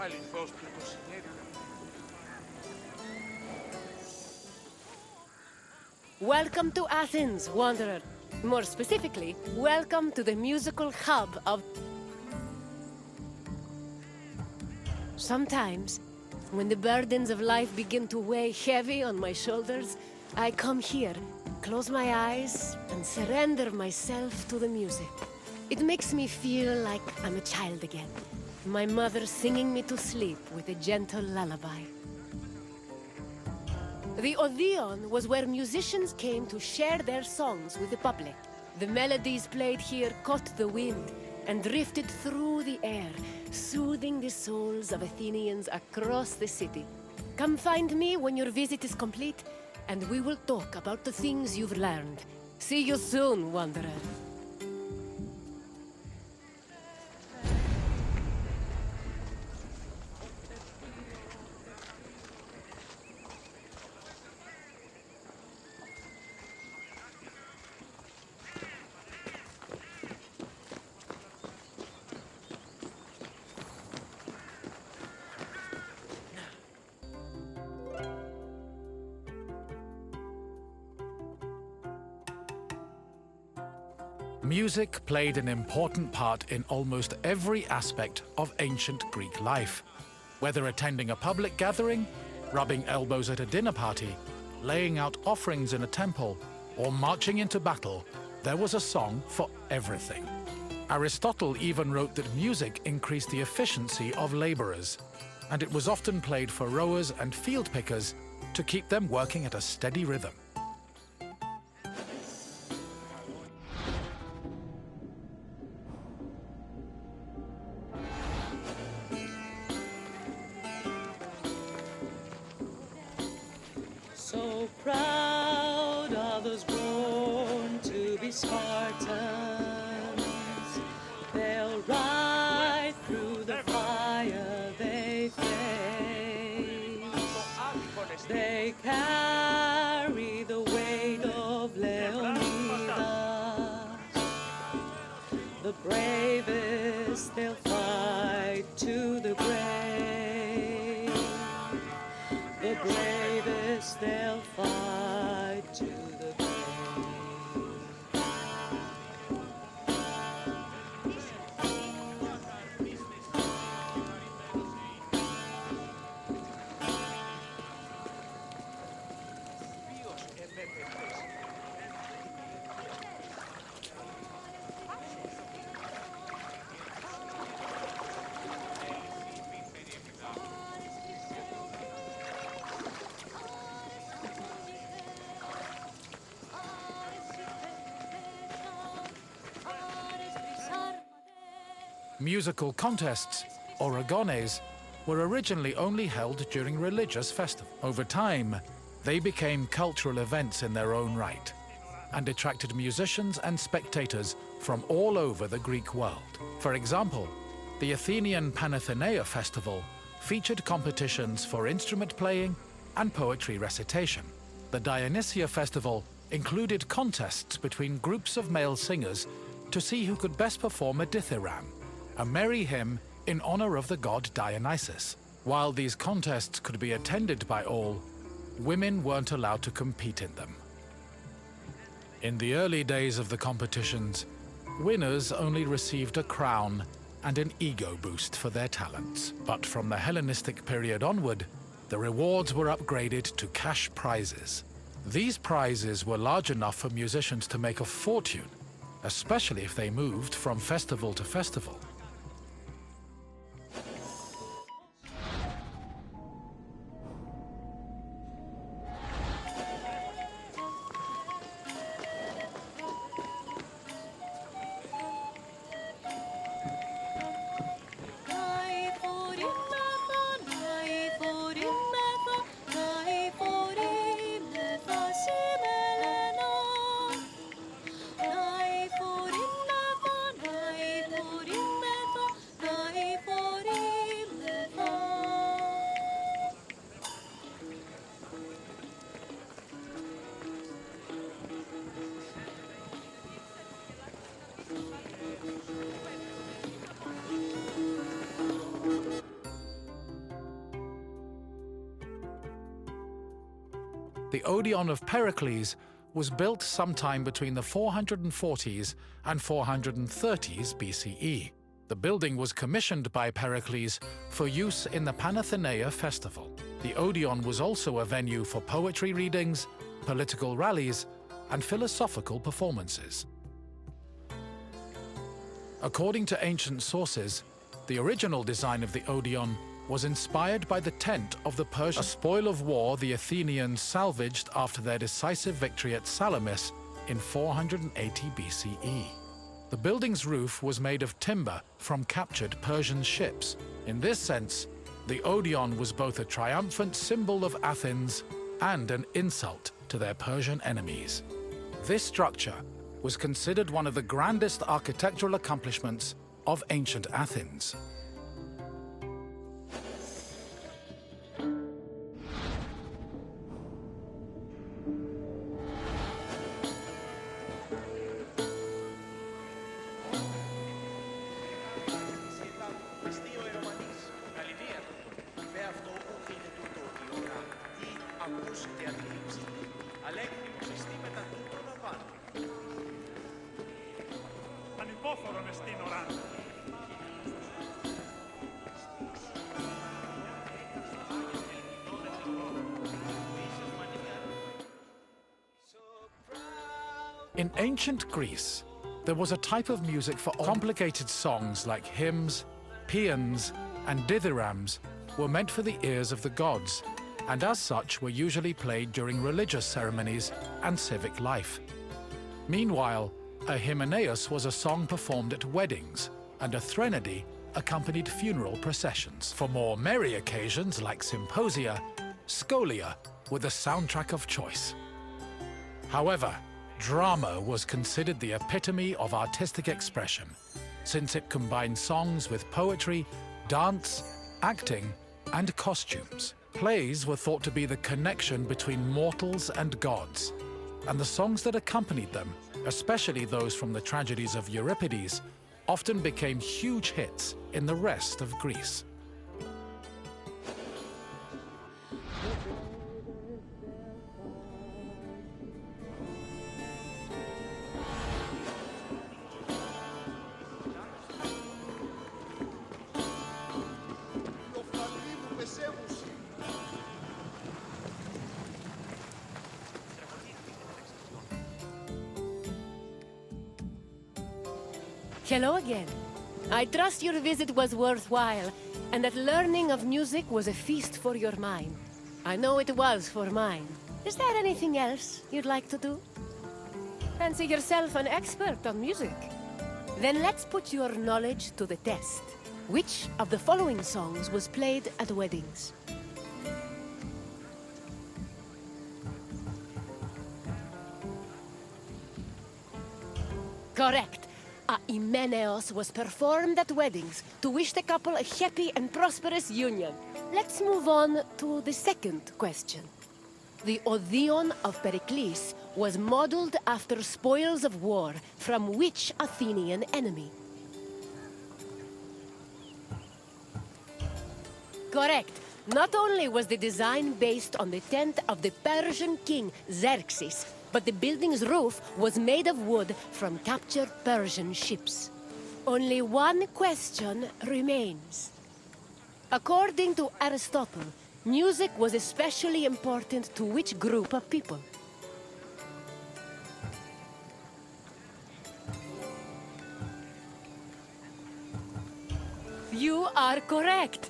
αληθώς και το συνέβη. Welcome to Athens, wanderer. More specifically, welcome to the musical hub of... Sometimes, when the burdens of life begin to weigh heavy on my shoulders, I come here, close my eyes, and surrender myself to the music. It makes me feel like I'm a child again. My mother singing me to sleep with a gentle lullaby. The Odeon was where musicians came to share their songs with the public. The melodies played here caught the wind and drifted through the air, soothing the souls of Athenians across the city. Come find me when your visit is complete, and we will talk about the things you've learned. See you soon, wanderer. Music played an important part in almost every aspect of ancient Greek life. Whether attending a public gathering, rubbing elbows at a dinner party, laying out offerings in a temple, or marching into battle, there was a song for everything. Aristotle even wrote that music increased the efficiency of laborers, and it was often played for rowers and field pickers to keep them working at a steady rhythm. So proud of those born to be Spartans, they'll ride through the fire they face. They carry the weight of Leonidas. The bravest they'll fight to the grave. The bravest they'll fight to the grave. Musical contests, or agones, were originally only held during religious festivals. Over time, they became cultural events in their own right, and attracted musicians and spectators from all over the Greek world. For example, the Athenian Panathenea Festival featured competitions for instrument playing and poetry recitation. The Dionysia Festival included contests between groups of male singers to see who could best perform a dithyramb, a merry hymn in honor of the god Dionysus. While these contests could be attended by all, women weren't allowed to compete in them. In the early days of the competitions, winners only received a crown and an ego boost for their talents. But from the Hellenistic period onward, the rewards were upgraded to cash prizes. These prizes were large enough for musicians to make a fortune, especially if they moved from festival to festival. Nai The Odeon of Pericles was built sometime between the 440s and 430s BCE. The building was commissioned by Pericles for use in the Panathenaea festival. The Odeon was also a venue for poetry readings, political rallies, and philosophical performances. According to ancient sources, the original design of the Odeon was inspired by the tent of the Persian, a spoil of war the Athenians salvaged after their decisive victory at Salamis in 480 BCE. The building's roof was made of timber from captured Persian ships. In this sense, the Odeon was both a triumphant symbol of Athens and an insult to their Persian enemies. This structure was considered one of the grandest architectural accomplishments of ancient Athens. In ancient Greece, there was a type of music for complicated songs like hymns, paeans, and dithyrambs were meant for the ears of the gods, and as such were usually played during religious ceremonies and civic life. Meanwhile, a hymneus was a song performed at weddings, and a threnody accompanied funeral processions. For more merry occasions like symposia, scholia were the soundtrack of choice. However, drama was considered the epitome of artistic expression, since it combined songs with poetry, dance, acting, and costumes. Plays were thought to be the connection between mortals and gods, and the songs that accompanied them, especially those from the tragedies of Euripides, often became huge hits in the rest of Greece. Hello again. I trust your visit was worthwhile, and that learning of music was a feast for your mind. I know it was for mine. Is there anything else you'd like to do? Fancy yourself an expert on music? Then let's put your knowledge to the test. Which of the following songs was played at weddings? Correct. A Hymeneos was performed at weddings to wish the couple a happy and prosperous union. Let's move on to the second question. The Odeon of Pericles was modeled after spoils of war from which Athenian enemy? Correct. Not only was the design based on the tent of the Persian king Xerxes, but the building's roof was made of wood from captured Persian ships. Only one question remains. According to Aristotle, music was especially important to which group of people? You are correct.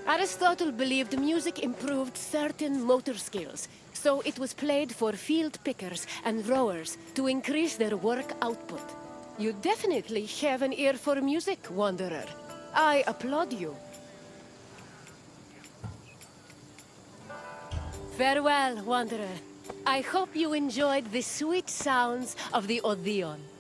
Aristotle believed music improved certain motor skills, so it was played for field pickers and rowers to increase their work output. You definitely have an ear for music, Wanderer. I applaud you. Farewell, Wanderer. I hope you enjoyed the sweet sounds of the Odeon.